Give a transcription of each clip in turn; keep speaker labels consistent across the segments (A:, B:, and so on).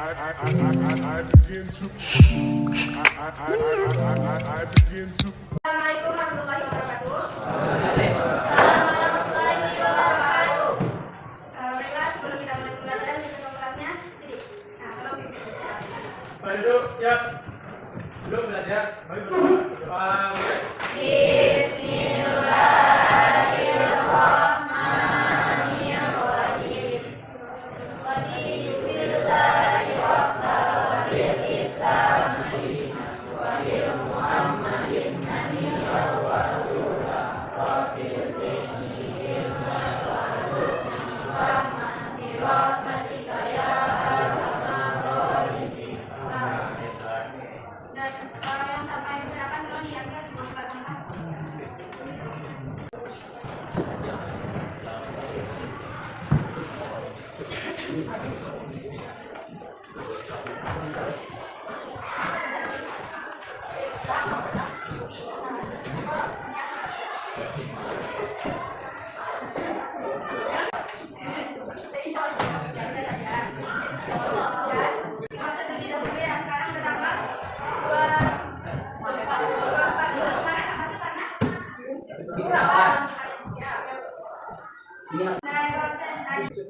A: Assalamualaikum warahmatullahi wabarakatuh. Warahmatullahi wabarakatuh. Baiklah, sebelum kita mulai pembelajaran, kita ke kelasnya. Sini. Nah, tolong pimpin.
B: Mari duduk, siap. Sebelum belajar, mari berdoa.
A: Bismillahirrahmanirrahim. Qadibillahi waqta bil Islam wa bil Muhammadin nabiyyan wa rasulah. Rabbil zidni ilma warzuqni fahman bi rahmatika ya arhamar rahimin. Dan yang sampai berserakan tolong diambil di tempat sampah.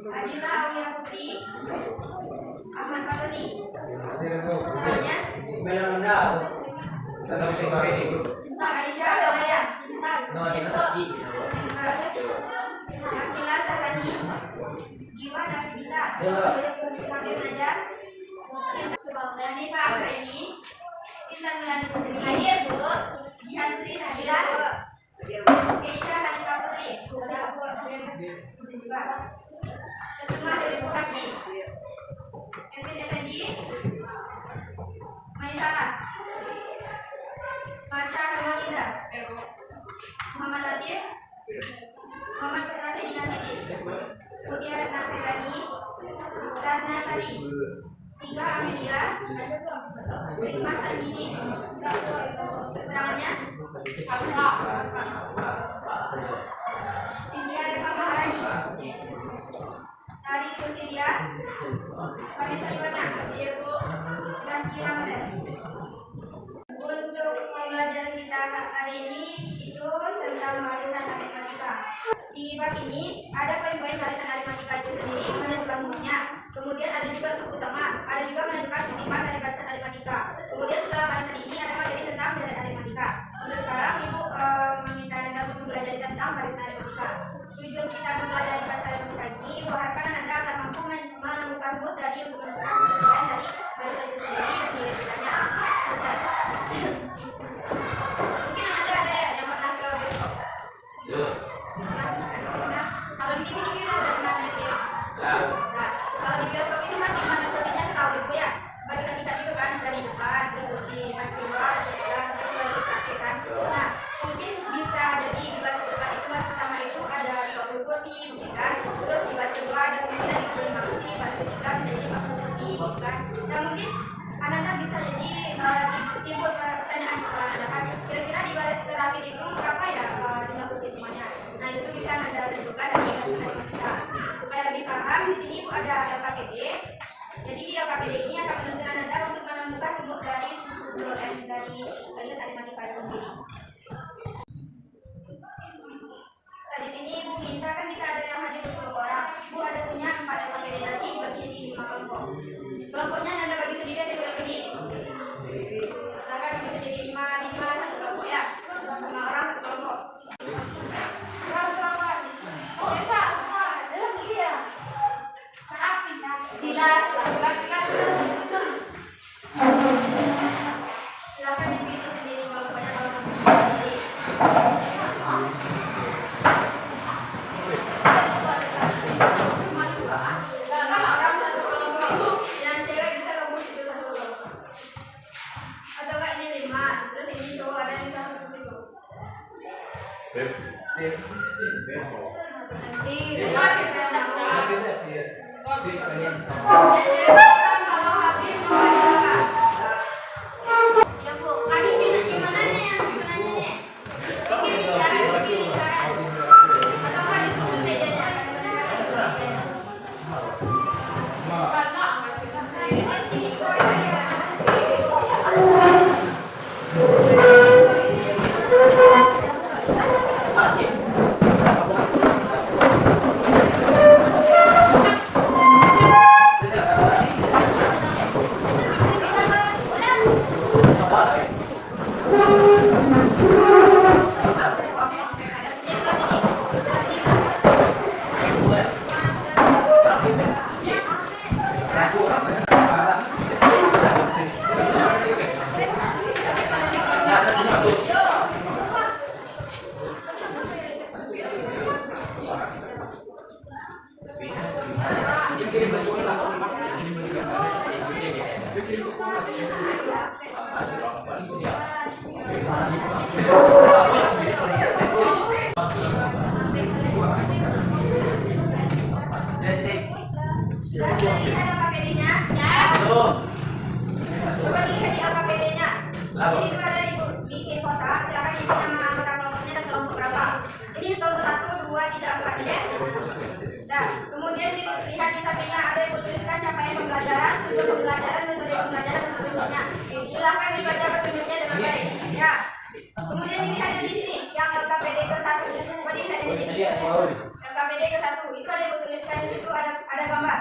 A: Adila Aulia Putri, Ahmad Fatoni. Namanya? Aisyah Alaya. Akila Sarani. Jiwa Nasbita. Hakim Najar. Hanifah Agraini. Intan Melani Putri. Hadir Bu. Jihan Putri Sabila. Keisha Hanifah Putri. Juga. Kesuma Dewi Muhaji. Evin Effendi. Maisara. Marsha Hermalinda. Muhammad Latif. Muhammad Putra Sayyidina Sidi. Mutia Ratna Firani. Ratna Sari. Tiga Amelia. Hikmah Sandini. Keterangannya Cynthia Reva Maharani. Tari Sulsilia. Vanessa Iwana. Zaki Ramadan. Untuk pembelajaran kita hari ini itu tentang barisan aritmatika. Di bab ini ada poin-poin barisan aritmatika itu sendiri, menentukan rumusnya. Kemudian ada juga suku utama, ada juga menentukan sifat dari barisan aritmatika. Kemudian setelah barisan ini ada materi tentang bilangan aritmatika. Untuk sekarang Ibu meminta Anda untuk belajar tentang barisan aritmatika. Tujuan kita mempelajari barisan aritmatika ini, Ibu harapkan Anda akan mampu menemukan rumus dari untuk menentukan kedudukan dari barisan itu sendiri dan nilai-nilainya. Mungkin ada yang pernah ke bioskop. Kalau di TV udah pernah lihat ya. Nah, kalau di bioskop itu kan gimana posisinya setahu Ibu ya. Bagi kita itu kan dari depan terus di baris kedua, sampai baris kaki kan. Nah, mungkin bisa jadi di baris depan itu baris pertama itu ada 20 kursi, mungkin kan. Terus di baris kedua ada mungkin 35 kursi, baris ketiga bisa jadi 40 kursi, kan. Dan mungkin Anda bisa jadi timbul pertanyaan kepada Anda kan, kira-kira di baris terakhir itu berapa ya jumlah kursi semuanya? Nah itu bisa Anda tentukan dari matematika. Supaya lebih paham, di sini Ibu ada LKPD. Jadi di LKPD ini akan menentukan Anda untuk menemukan rumus dari struktur M dari barisan aritmatika itu sendiri. Nah di sini Ibu minta kan kita ada yang hadir 20 orang. Ibu ada punya 4 LKPD nanti dibagi jadi 5 kelompok. Kelompoknya Anda bagi sendiri ada 2 PD. Misalkan bisa jadi 5 satu kelompok ya, 5 orang satu kelompok. Silakan dipilih sendiri kelompoknya kalau mau sendiri. Orang satu kelompok, yang cewek bisa gabung situ satu kelompok. Atau enggak ini 5, terus ini cowok ada yang bisa gabung situ. Kalau Habib mau ya Bu, tadi gimana nih yang susunannya nih? Pilih cara. Atau enggak disusun mejanya? Sudah dilihat LKPD-nya? Ya. Coba dilihat di LKPD-nya. Jadi itu ada bikin kotak, silakan isi nama anggota kelompoknya dan kelompok berapa. Ini kelompok 1, 2, 3, 4 ya. Nah, kemudian dilihat di sampingnya ada yang tuliskan capaian pembelajaran, tujuan pembelajaran, metode pembelajaran, dan petunjuknya. Silakan dibaca petunjuknya dengan baik. Ya. Kemudian dilihat di sini yang LKPD ke-1. Coba dilihat di sini. LKPD ke-1 itu ada yang tuliskan di situ ada gambar.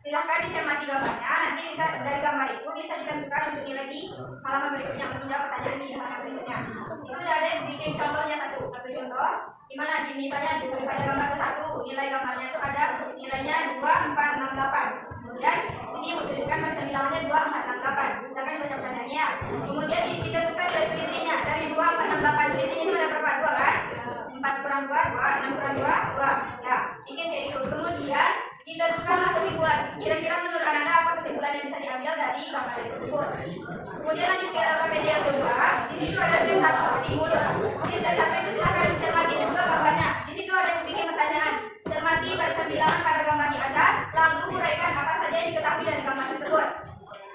A: Silahkan dicermati gambarnya. Nanti bisa dari gambar itu bisa ditentukan untuk nilai di halaman berikutnya untuk menjawab pertanyaan di halaman berikutnya. Itu udah ada yang bikin contohnya satu contoh. Gimana di misalnya pada gambar ke-1 nilai gambarnya itu ada nilainya 2, 4, 6, 8. Kemudian sini tuliskan pada bilangannya 2, 4, 6, 8. Silakan dibaca pertanyaannya. Kemudian ditentukan nilai selisihnya dari 2, 4, 6, 8. Selisihnya itu ada berapa? 2 kan? 4 kurang 2, 2, 6 kurang 2, 2. Ya, bikin kayak itu. Kemudian ditentukanlah kesimpulan. Kira-kira menurut Anda apa kesimpulan yang bisa diambil dari gambar tersebut? Kemudian lanjut ke LKPD yang kedua. Di situ ada step 1 di mulut. Di step 1 itu silakan cermati juga gambarnya. Di situ ada yang bikin pertanyaan. Cermati barisan bilangan pada gambar di atas, lalu uraikan apa saja yang diketahui dari gambar tersebut.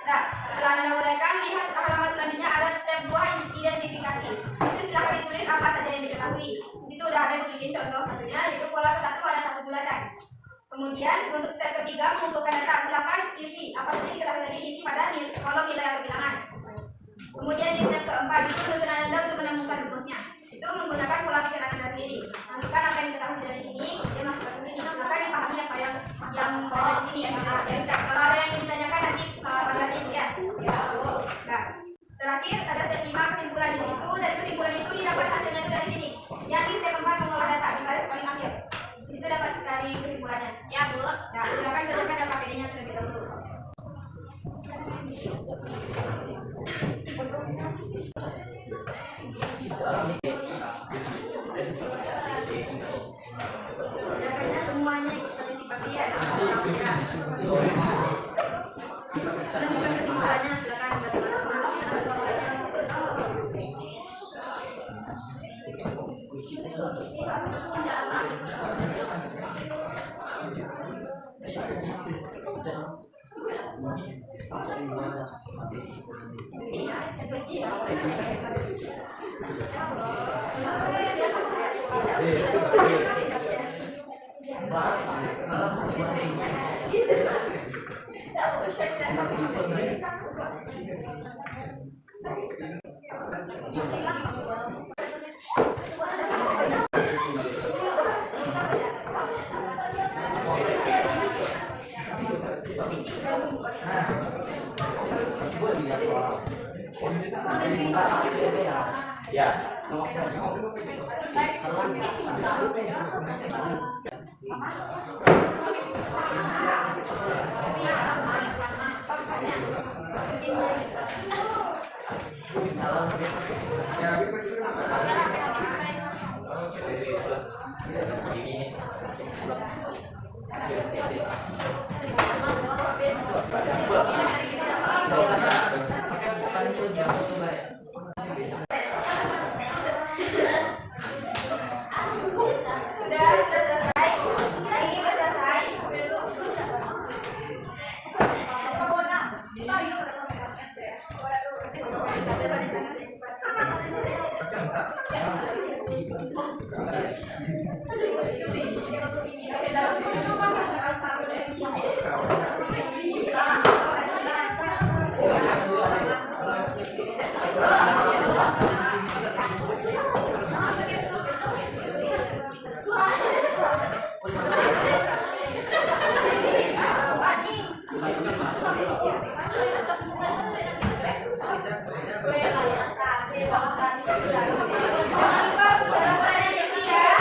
A: Nah, setelah Anda uraikan, lihat halaman selanjutnya ada step 2 identifikasi. Itu silakan ditulis apa saja yang diketahui. Di situ udah ada yang bikin contoh satunya, yaitu pola ke-1 ada 1 bulatan. Kemudian untuk step ketiga mengumpulkan data, silakan isi apa saja diketahui tadi diisi pada kolom nilai atau bilangan. Kemudian di step keempat itu menuntut Anda untuk menemukan rumusnya. Itu menggunakan pola pikir Anda sendiri. Masukkan apa yang diketahui dari sini, dia masukkan ke sini, maka dipahami apa yang ada di sini. Kalau ada yang ingin ditanyakan nanti pada ibu ya. Nah, terakhir ada step 5 kesimpulan di situ. Dari kesimpulan itu didapat hasilnya itu dari sini. Yang di step 4 mengolah data di baris paling akhir. Itu dapat dari kesimpulannya. Ya, Bu. Nah, silakan kerjakan LKPD-nya terlebih dahulu. Kerjakannya semuanya ikut partisipasi ya. Bukan kesimpulannya, silakan bersama-sama.
B: Ya. Sudah selesai. Ini sudah selesai. Wait.
A: Jangan lupa untuk laporannya Devi ya.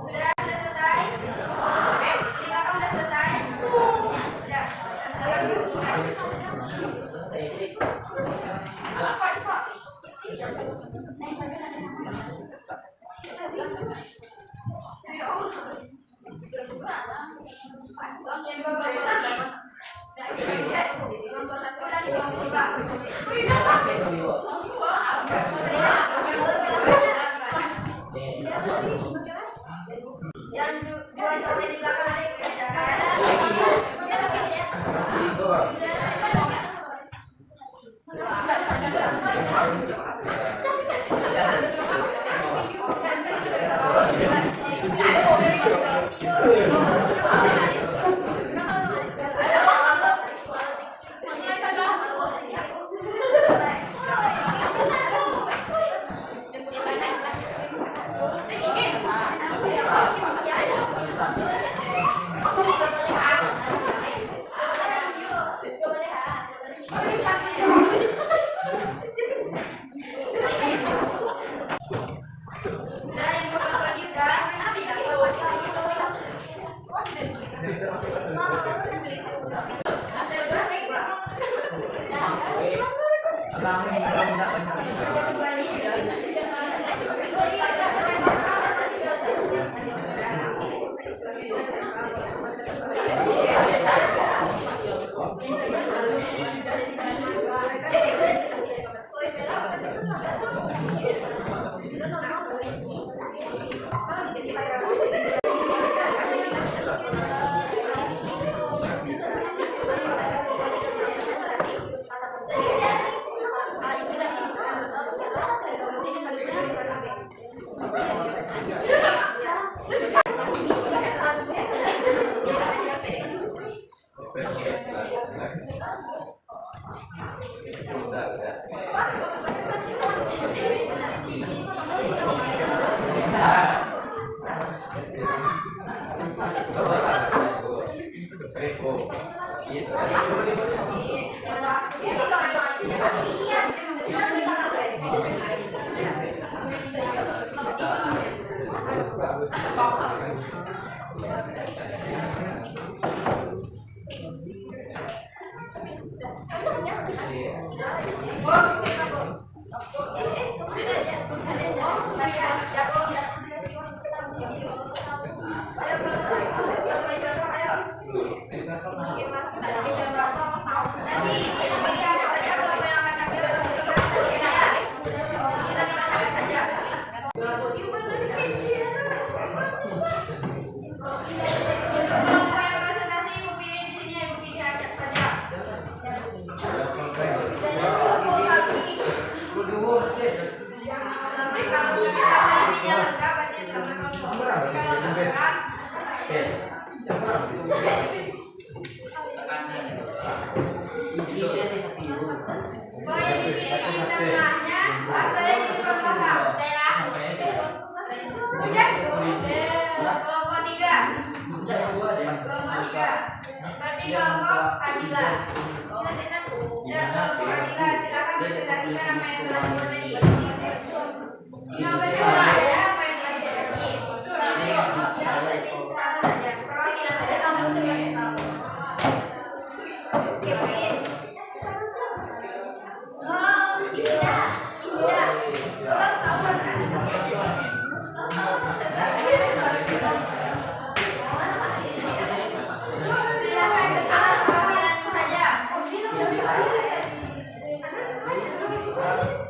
A: Sudah selesai? Ini kakak udah selesai? Udah. Kelompok satu dan kelompok dua. Yang dua cowok di belakang ada yang kerjakan.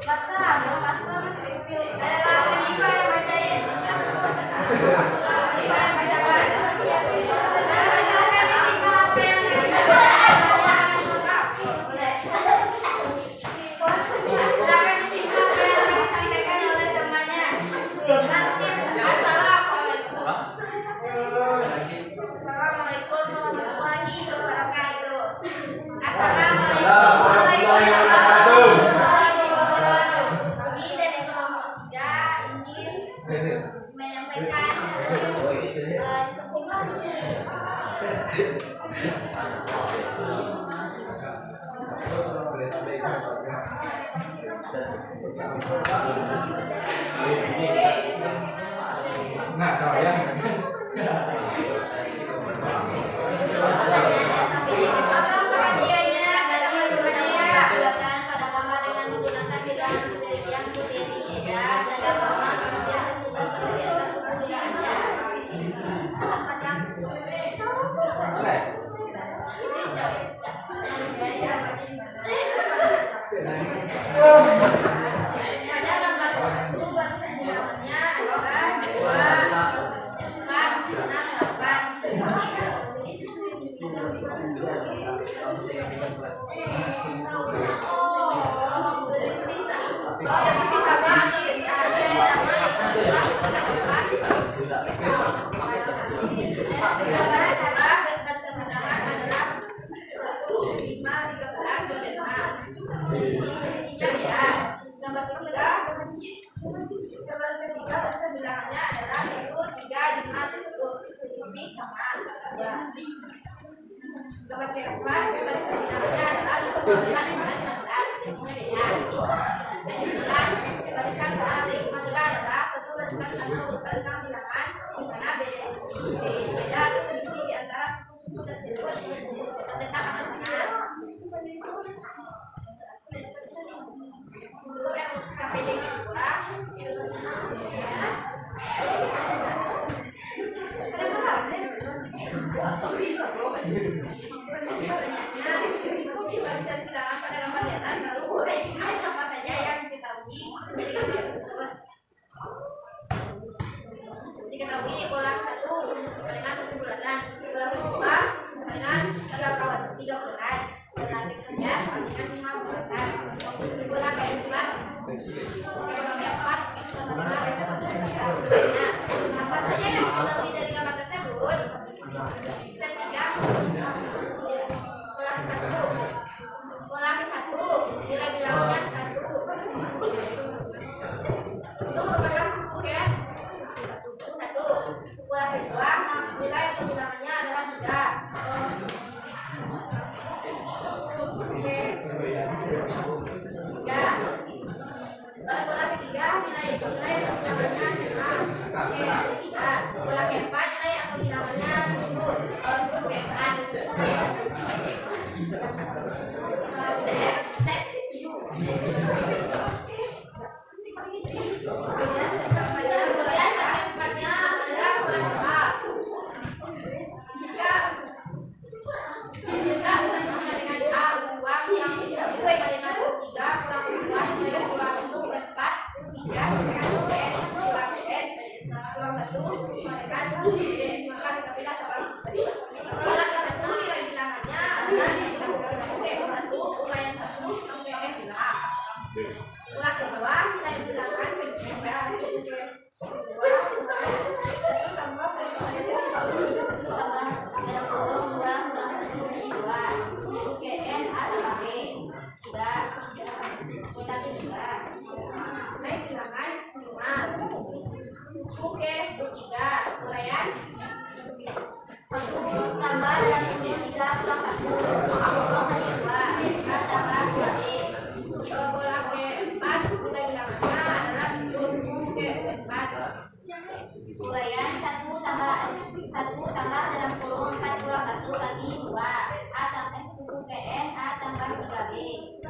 C: Basta
B: Nah, kalau yang gambar ketiga bahasa bilangannya adalah 1, 3, 5, 7 selisih sama ya. Gambar keempat bahasa bilangannya adalah 1, 4, 5, 16 selisihnya beda. Kesimpulan barisan kali maka adalah satu barisan atau urutan bilangan di mana beda atau selisih di antara suku tersebut tentang anak-anak. Dulu yang KPD kedua barisan bilangan pada nomor di atas lalu uraikan apa saja yang diketahui dari gambar tersebut. Diketahui ulang 1 dengan 1 bulatan, ulang kedua dengan 3 bulan, ulang ketiga dengan 5 bulatan, ulang keempat apa saja yang diketahui dari gambar tersebut. Step 3 ulang ke 1 nilai bilangnya 1 itu merupakan suku ya 1. Ulang kedua nilai bilangannya adalah 3. Ulang ketiga nilai bilangannya 5. Ulang keempat nilai bilangannya 7. Keempat suku ke 3 uraian 1 tambah dan 3 kurang 1 2 tambah 2B. Bola ke 4 nilai bilangannya adalah 7. Suku ke 4 uraian 1 tambah dalam kurung 4 kurang 1 kali 2 A tambah suku ke N A tambah 3B.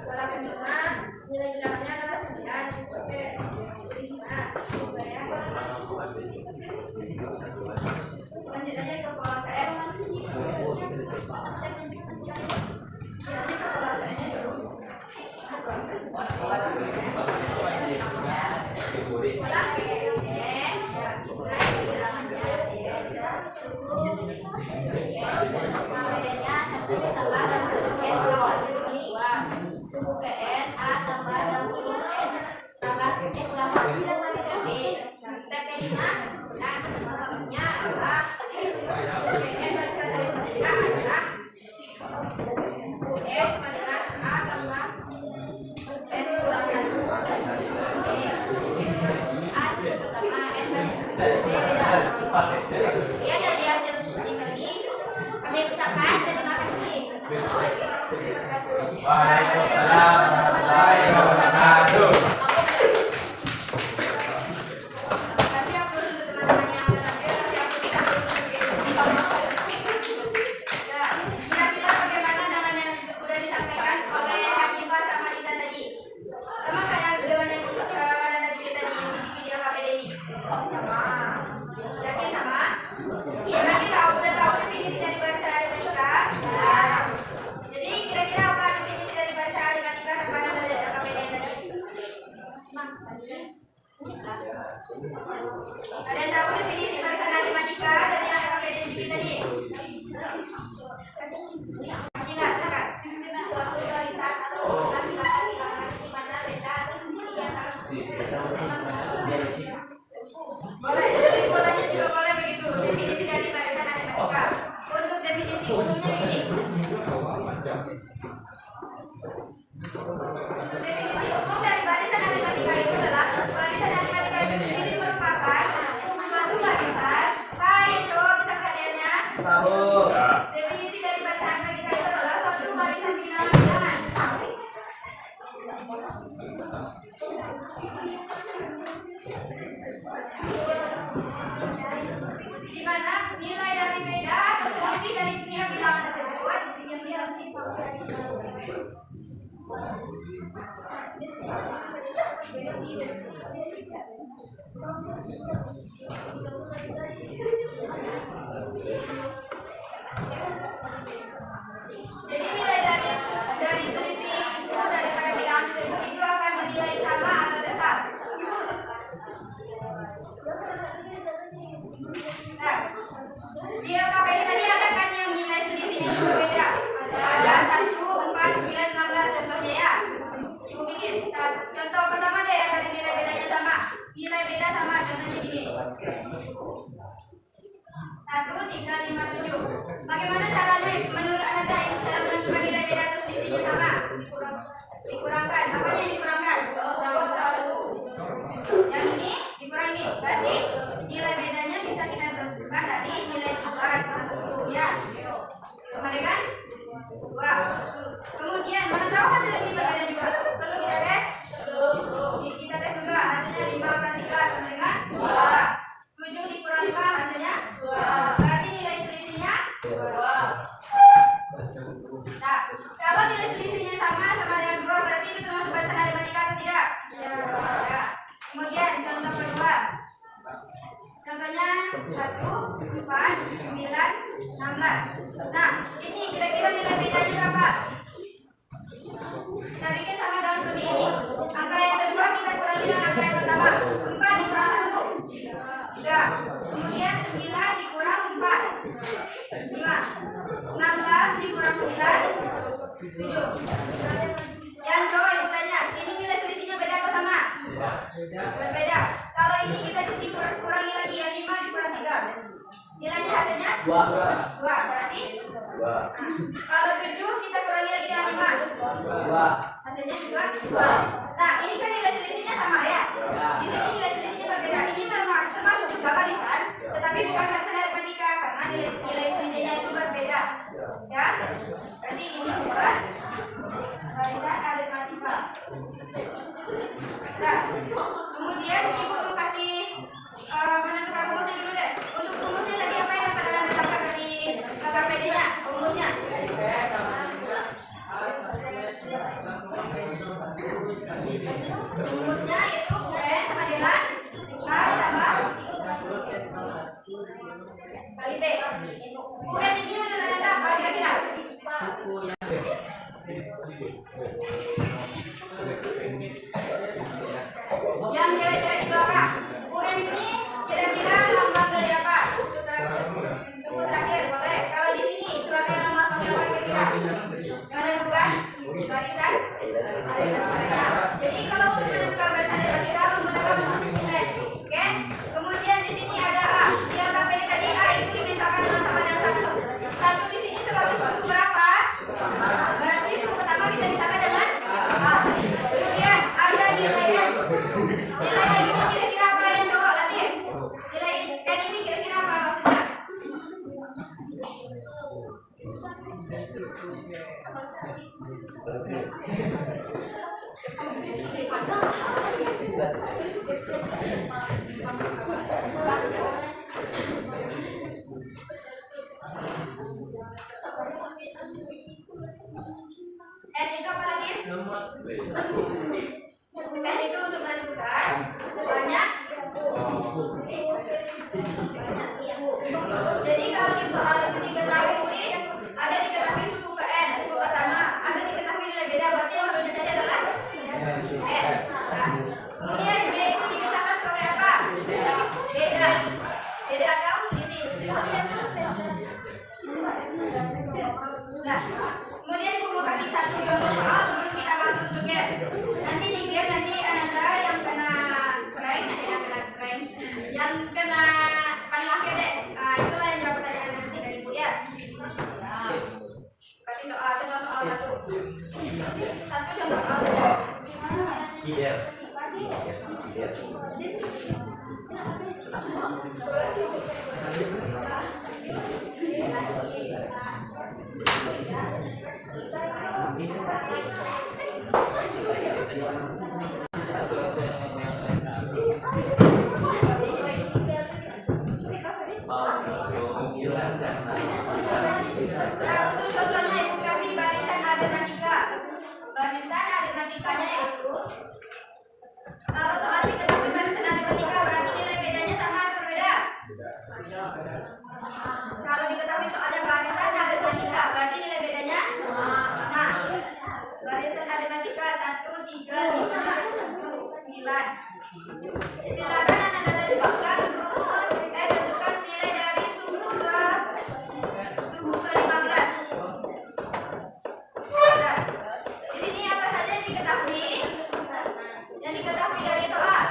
B: Bola ke 5 nilai bilangannya adalah 9. Suku ke 5 uraian. Lanjut aja ke pola PM. Suku ke N A tambah 60N tambah kurang 1 dan 3B. Step 5 kesimpulan jawabannya adalah UN barisan dari mereka adalah UN sama dengan A tambah N kurang 1 dan B. A pertama N beda. Ya dari hasil
A: Ada yang tahu definisi barisan aritmatika dari yang pakai definisi tadi? Gila, silakan.
B: Suatu barisan atau laki-laki di mana beda atau selisih yang harus
A: Boleh, kesimpulannya juga boleh begitu. Definisi dari barisan aritmatika. Untuk definisi umumnya begini. Untuk definisi umum dari barisan aritmatika itu adalah barisan aritmatika itu sendiri merupakan suatu barisan. Hai, coba bisa perhatiannya. Definisi dari barisan aritmatika itu adalah suatu barisan bilangan. Di mana nilai dari beda atau selisih dari setiap bilangan tersebut jadi nilai dari selisih itu daripada bilangan tersebut itu akan dinilai sama atau tetap. Nah, di LKPD tadi ada kan yang nilai selisihnya itu berbeda. Ada 1, 4, 9, 16 contohnya ya. Ibu bikin contoh pertama deh yang tadi nilai bedanya sama. Nilai beda sama contohnya gini. 1, 3, 5, 7. Bagaimana caranya menurut Anda ini cara menentukan nilai beda atau selisihnya sama? Dikurangkan. Apanya yang dikurangkan? Yang ini dikurang ini. Berarti nilai bedanya bisa kita tentukan dari nilai 2 termasuk 10 ya. Kemarin kan? 2. Kemudian mana tahu hasilnya ini berbeda juga. Perlu kita tes? Kita tes juga. Hasilnya 5 per 3 sama dengan 2. 7 dikurang 5 hasilnya 2. Berarti nilai selisihnya 2. Nah, kalau nilai selisihnya sama dengan 2 berarti itu termasuk barisan aritmatika atau tidak? Ya. Kemudian contoh kedua. Contohnya 1, 4, 9, 16. Nah, ini kira-kira nilai bedanya berapa? Kita bikin sama dengan seperti ini. Angka yang kedua kita kurangi dengan angka yang pertama. 4 dikurang 1. 3. Kemudian 9 dikurang 4. 5. 16 dikurang 9. 7. Yang cowok ibu tanya, ini nilai selisihnya beda atau sama? Berbeda. Kalau ini kita kurangi lagi ya 5 dikurang 3. Nilainya hasilnya 2. Berarti 2. Kalau 7 kita kurangi lagi dengan 5. 2. Hasilnya juga 2. Nah, ini kan nilai selisihnya sama ya. Di sini nilai selisihnya berbeda. Ini termasuk juga barisan, tetapi bukan barisan aritmatika karena nilai selisihnya itu berbeda. Ya. Berarti ini bukan barisan aritmatika. Nah, kemudian ibu kasih menentukan rumusnya dulu deh. Untuk rumusnya tadi apa yang dapat Anda dapatkan dari KPD-nya? Rumusnya. Rumusnya itu UN sama dengan A ditambah kali B. UN ini menurut Anda apa kira-kira? Yang cewek-cewek di belakang. UN ini kira-kira lambang dari apa? Suku terakhir boleh. Kalau di sini sebagai nama panggil apa kira-kira? Yang menentukan barisan aritmatika. Jadi kalau untuk menentukan barisan aritmatika menggunakan rumus UN. Oke? Kemudian di sini ada A. Di LKPD tadi A itu dimisahkan dengan sama dengan 1. 1 di sini sebagai suku berapa? Berarti suku pertama bisa dimisahkan dengan A. Kemudian ada nilai N. Nilai N ini kira-kira apa yang coba tadi? Nilai N ini kira-kira apa maksudnya? N itu apa lagi? N itu untuk menentukan banyak jadi kalau di soal itu diketahui ada diketahui suku ke N, suku pertama ada diketahui nilai beda berarti yang harus dicari adalah N. Nah, kemudian Nah, untuk contohnya ibu kasih barisan aritmatika. Barisan aritmatikanya yaitu kalau soal diketahui barisan aritmatika berarti nilai bedanya sama atau berbeda? Kalau diketahui soalnya barisan aritmatika berarti nilai bedanya sama. Nah, barisan aritmatika 1, 3, 5, 7, 9. Silakan Anda tentukan rumus tentukan nilai dari suku ke 15. Nah, di sini apa saja yang diketahui? Yang diketahui dari soal.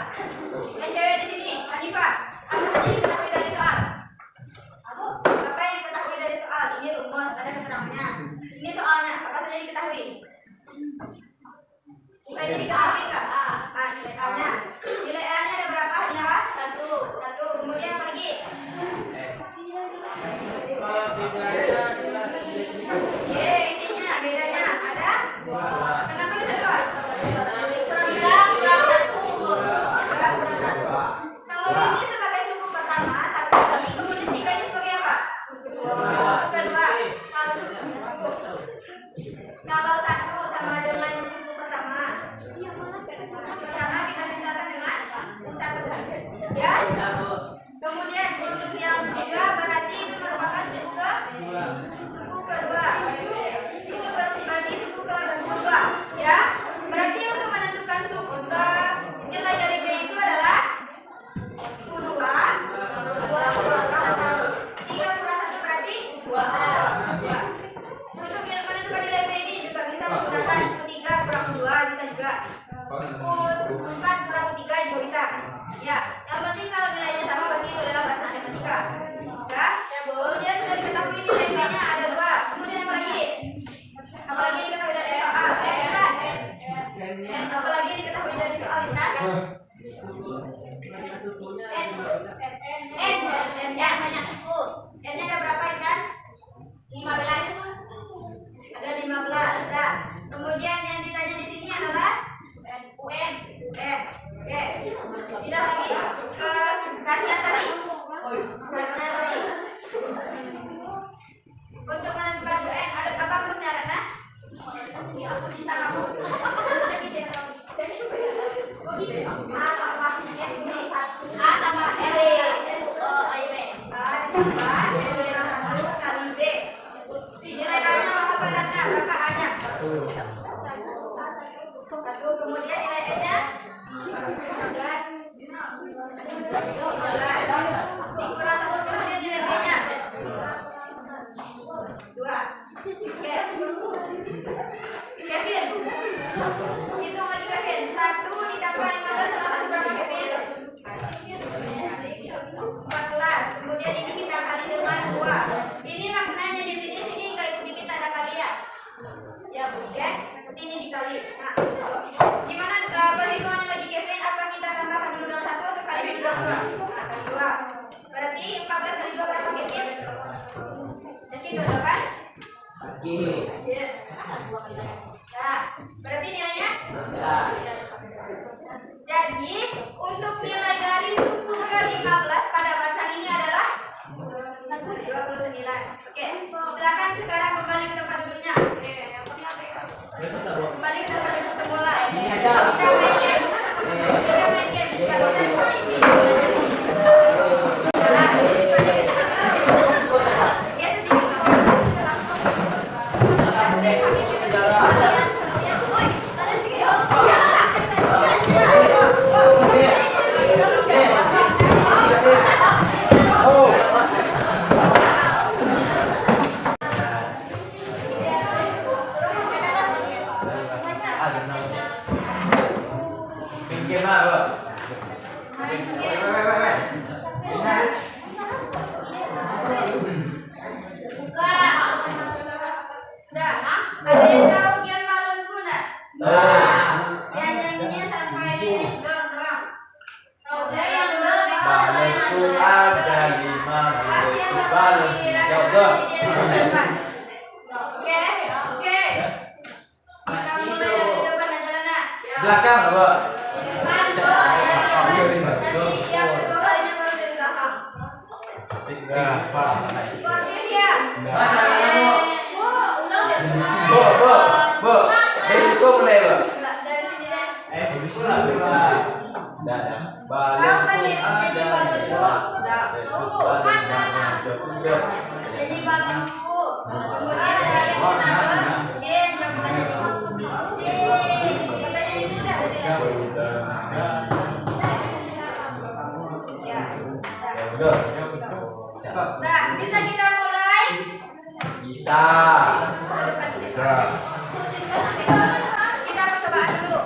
A: Yang cewek di sini, Hanifah. Apa saja yang diketahui dari soal? Apa yang diketahui dari soal? Ini rumus, ada keterangannya. Ini soalnya, apa saja yang diketahui? Nilai diketahui enggak? Nilai A-nya. Nilai A-nya ada berapa, Hanifah? 1. Kemudian apa lagi? Isinya bedanya ada? Kenapa bisa 2? Kurang 1. Kalau ini sebagai suku pertama, 1 kemudian 3 ini sebagai apa? Suku kedua. Kalau 1 sama dengan suku pertama, kita misalkan dengan U1. Ya? Kemudian untuk yang 3 berarti itu merupakan suku kedua. Itu berarti suku kedua, ya. Berarti untuk menentukan suku nilai dari B itu adalah U2 kurang 1. 3 kurang 1 berarti 2. Untuk menentukan nilai B ini juga bisa menggunakan U3 kurang 2 bisa juga. U4 kurang U3 juga bisa. Ya, yang penting kalau nilainya sama berarti itu adalah bahasa aritmatika. Ya, kemudian sudah diketahui nilai B-nya ada 2. Kemudian apa lagi? Apa lagi yang diketahui dari soal? Apa lagi yang diketahui dari soal Intan? N-nya banyak suku. N-nya ada berapa Intan? 15. Ada 15. Nah, kemudian yang ditanya di sini adalah UN. Tidak lagi ke Ratnasari. Untuk menentukan UN ada apa rumusnya Ratna? Aku cinta kamu. A sama R ditambah N-1 kali B. Nilai A-nya masukkan Ratna. Berapa A-nya? 1. Kemudian nilai N-nya 15. Dikurang 1 kemudian nilai B-nya 2. Kevin, hitung lagi Kevin. 1 ditambah 15 tambah 1 berapa Kevin? 14. Kemudian ini kita kali dengan 2. Ini maknanya di sini nggak ikuti kita ada kali ya. Ya bukan. Ini dikali. Nah, gimana perhitungannya lagi Kevin? Apa kita tambahkan dulu dengan 1 atau kali 2? Nah, kali 2. Berarti 14 kali 2 berapa Kevin? Jadi 28. Iya. Nah, berarti nilainya? Jadi, untuk nilai dari suku ke-15 pada bahasan ini adalah 29. Oke, silakan sekarang kembali ke tempat duduknya. Kembali ke tempat duduk semula. Kita main game. Kita bisa main game.
C: ada 5 balon hijau. Go.
A: Oke.
B: Oke.
A: Kita mulai dari depan aja Nana.
C: Belakang, Bo.
A: Depan, Bo. Dari depan. Nanti yang kedua kalinya baru dari belakang. Sportif ya. Ulang ya semua.
C: Bo. Dari situ mulai, Bo.
A: Enggak, dari sini deh.
C: Balon
A: Kau kan jadi
C: ada
A: balon Bu. Enggak. Jadi balon Bu. Kemudian ada yang menambah. Gen yang pertanyaan pertanyaan itu udah tadi lah. Ya. Nah, bisa kita mulai?
C: Bisa.
A: Kita percobaan dulu.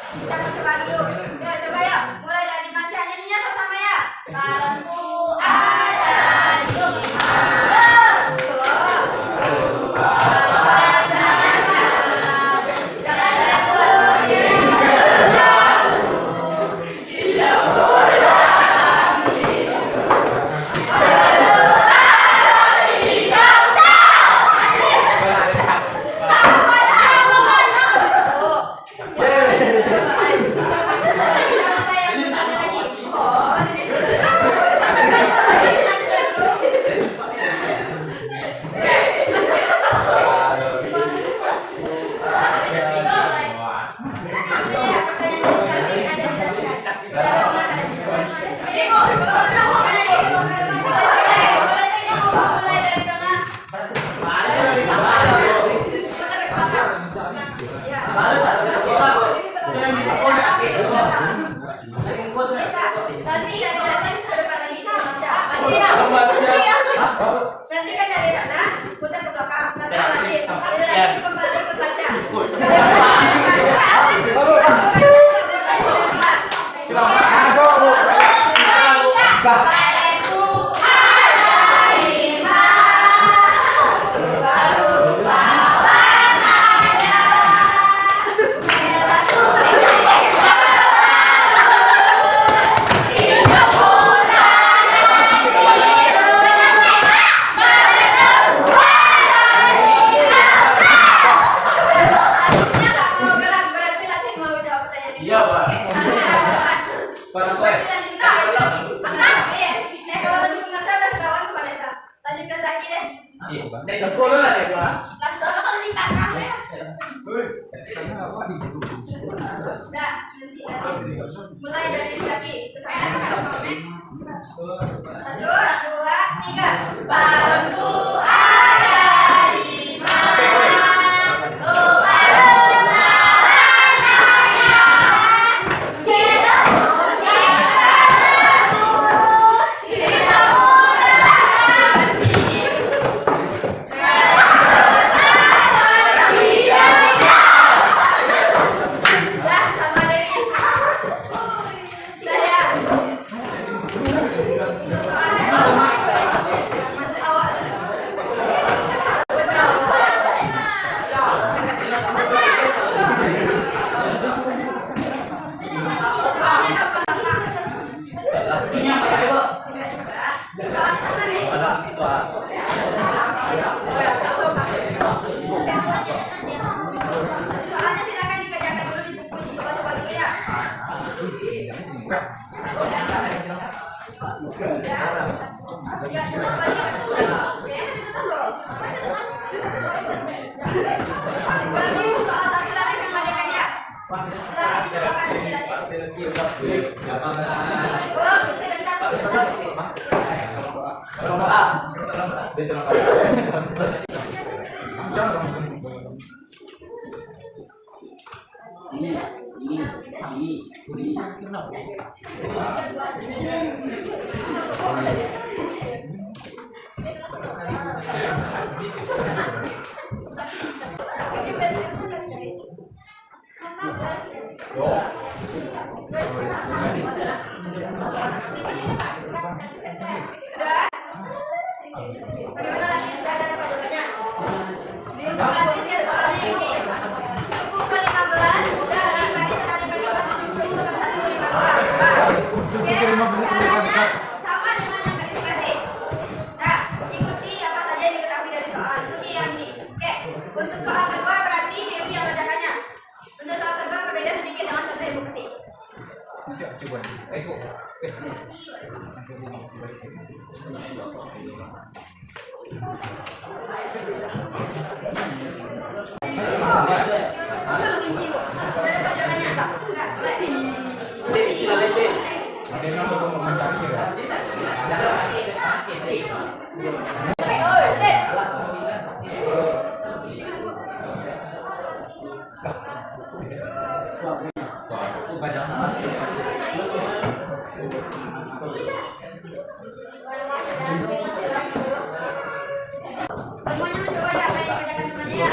A: Kita percobaan dulu. Ya, coba ya. Mulai dari baca nyanyinya sama ya. Balonku ada di Nanti kan dari dana putar ke belakang, nanti lagi kembali ke baca.
C: Iya, Pak. Kalau gue.
A: Kalau lagi pengasah udah ketahuan ke Vanessa. Lanjut ke Zaki deh.
C: Iya, Pak. Dari sekolah lah ya, Pak.
B: Kasih kalau di kakak ya.
A: Nah, nanti mulai dari Zaki. Satu, dua, tiga. Balonku ada 5. Soalnya silakan dikerjakan dulu di buku ini. Coba-coba dulu ya. Ya, coba balik ke sini. Oke, tetap loh. Berarti soal satu lagi kembalikannya. Silakan dicobakan lagi. Oh, bisa Udah? Bagaimana lagi? Sudah ada apa jawabannya? Diunjuk aktifnya soalnya ini. Suku ke-15 dan angka dikali 1 suku ke 1 15. Oke?
C: Coba. Kok.
A: Ada jawabannya? Enggak, semuanya mencoba ya, apa yang dibacakan semuanya ya.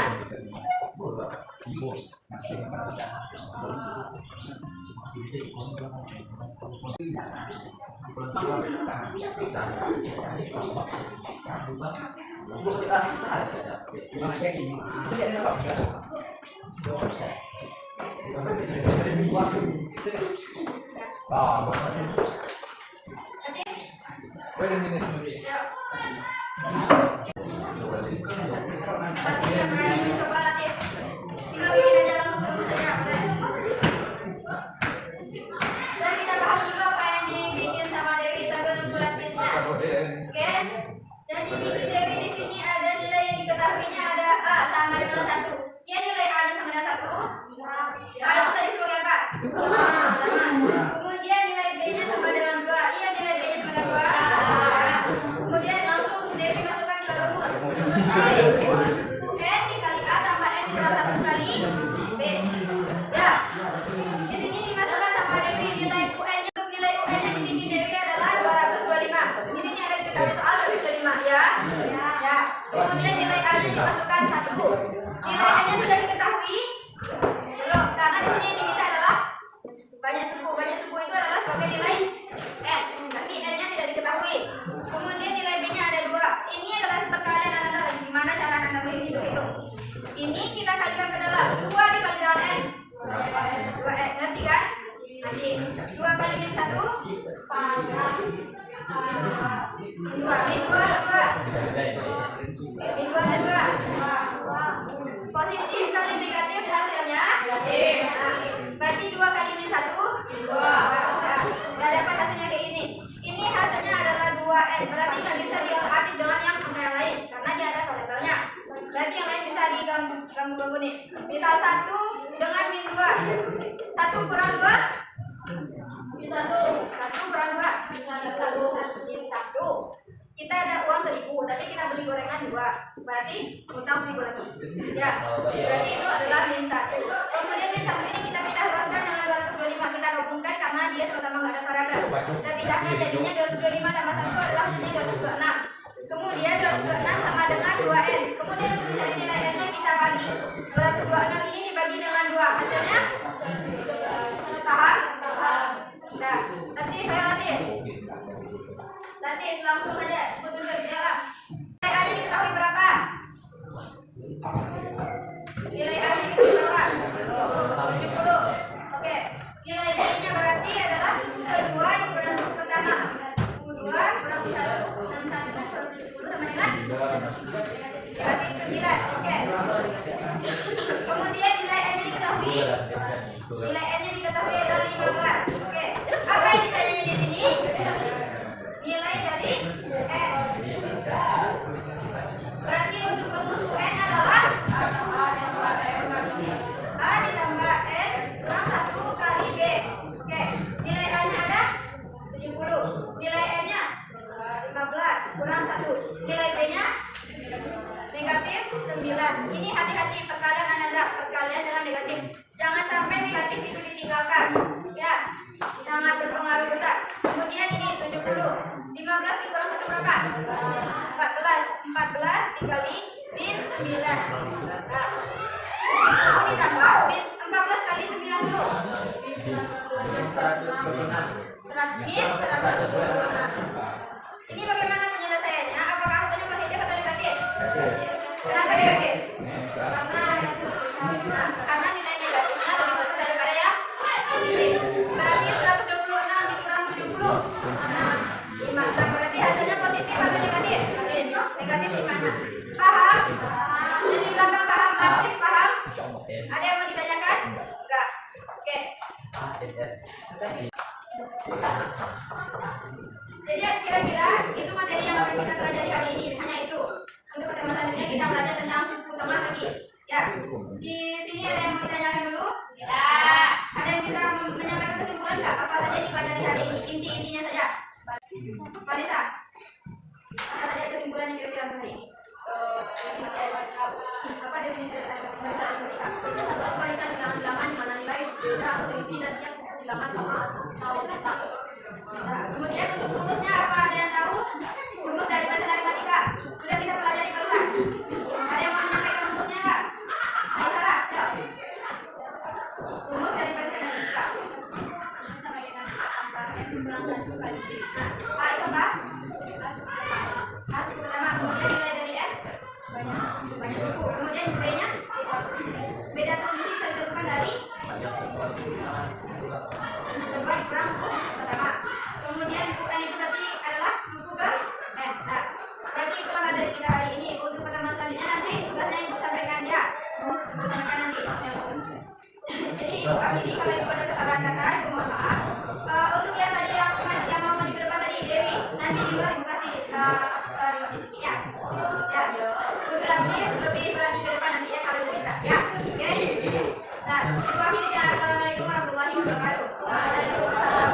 A: Pasti yang berani mencoba latih. Tinggal bikin aja langsung terus aja, boleh. Dan kita bahas dulu apa yang dibikin sama Dewi sambil nunggu latihnya. Oke? Jadi bikin Dewi di sini ada nilai yang diketahuinya ada A sama dengan 1. Ya nilai A sama dengan 1. A itu tadi sebagai apa? Sama. Kemudian nilai B-nya sama dengan 2. Iya nilai B-nya sama dengan 2. Ya. Kemudian langsung Dewi masukkan ke rumus. Yaitu UN dikali A tambah N kurang 1 kali B. Ya. Di sini dimasukkan sama Dewi nilai UN-nya. Untuk nilai UN yang dibikin Dewi adalah 225. Di sini ada diketahui soal 225 ya. Ya. Kemudian nilai A-nya dimasukkan 1. Nilai N-nya sudah diketahui. Belum, karena di sini yang diminta adalah banyak suku. Banyak suku itu adalah sebagai nilai N. Tapi N-nya tidak diketahui. Kemudian nilai B-nya ada 2. Ini adalah perkalian Anda. Gimana cara Anda menghitung itu? Ini kita kalikan ke dalam 2 dikali dengan N. 2N, ngerti kan? Nanti 2 kali min 1 min 2 ada 2. Positif kali negatif hasilnya negatif. Berarti 2 kali min 1 Nggak dapat hasilnya kayak ini. Ini hasilnya adalah 2N. Berarti nggak bisa diolah-atik dengan yang angka yang lain karena dia ada variabelnya. Berarti yang lain bisa diganggu-ganggu nih. Misal 1 dengan min 2. 1 kurang 2 min 1 kurang 2 min 1. Kita ada uang 1.000, tapi kita beli gorengan 2. Berarti utang 1.000 lagi. Ya. Berarti itu adalah min 1. Kemudian min 1 ini kita pindah ruaskan dengan 225. Kita gabungkan karena dia sama-sama nggak ada variabel. Dan pindahnya jadinya 225 tambah 1 adalah hasilnya 226. Kemudian 226 sama dengan 2N. Kemudian untuk mencari nilai N-nya kita bagi. 226 ini dibagi dengan 2. Hasilnya paham? Nah, nanti saya latih. Nanti langsung aja ikut dulu ya lah. Nilai A-nya diketahui berapa? Nilai A-nya diketahui berapa? 70. Oke. Nilai B-nya berarti adalah suku kedua dikurang suku pertama. Suku 2 kurang 1 61 kurang 70 sama dengan negatif 9. Oke. Kemudian nilai N-nya diketahui. Nilai N-nya diketahui adalah 15. Oke. Apa yang ditanyanya di sini? Nilai dari N. Berarti untuk rumus UN adalah A ditambah N kurang 1 kali B. Oke. Nilai A-nya ada 70. Nilai N-nya 15 kurang 1. Nilai B-nya negatif 9. Ini hati-hati perkalian Anda. Perkalian dengan negatif. Jangan sampai negatif itu ditinggalkan. Ya. Sangat berpengaruh besar. Kemudian ini 70. 15 dikurang 1 berapa? 14 dikali min 9. Nah, 70 ditambah min 14 kali 90. Min 126. Ini bagaimana penyelesaiannya? Apakah hasilnya positif atau negatif? Kenapa negatif? Karena nilai negatifnya lebih besar daripada yang positif. Berarti 126 dikurang 70. Nah, berarti hasilnya positif atau negatif? Negatif di mana? Paham? Jadi belakang paham, aktif paham? Ada yang mau ditanyakan? Enggak. Oke. Jadi kira-kira itu materi yang akan kita pelajari hari ini, hanya itu. Untuk pertemuan selanjutnya kita belajar tentang suku teman lagi. Ya, di sini ada yang mau ditanyakan dulu?
B: Ya.
A: Ada yang bisa menyampaikan kesimpulan nggak? Apa saja yang dipelajari hari ini? Inti-intinya saja. Vanessa, apa saja kesimpulan yang kira-kira untuk hari ini? Apa definisi dari barisan matematika?
B: Satu barisan dengan bilangan di mana nilai beda selisih dan dia bilangan sama tahu data.
A: Nah, kemudian untuk rumusnya apa ada yang tahu? Rumus dari barisan matematika sudah kita pelajari barusan. Ada yang mau menyampaikan rumusnya nggak? Ayo Sarah, ya. Rumus dari barisan matematika.
B: Sama dengan angka n kurang 1 kali b.
A: A itu apa?
B: A
A: A
B: suku pertama
A: suku pertama. Kemudian nilai dari n
B: banyak
A: banyak suku. Kemudian b-nya
B: beda selisih.
A: beda atau selisih bisa ditentukan dari coba dikurang suku pertama. Kemudian UN itu berarti adalah suku ke n. Nah, berarti itulah materi kita hari ini. Untuk pertemuan selanjutnya nanti tugasnya ibu sampaikan ya. Ibu sampaikan nanti. Jadi ibu ini kalau ibu ada kesalahan kata, ibu mohon maaf. Untuk yang tadi yang mau maju ke depan tadi Dewi, nanti di luar ibu kasih remote di sini ya. Ya. Untuk nanti lebih berani ke depan nanti ya kalau ibu minta ya. Oke. Nah, ibu akhiri dengan assalamualaikum warahmatullahi wabarakatuh.
B: Waalaikumsalam.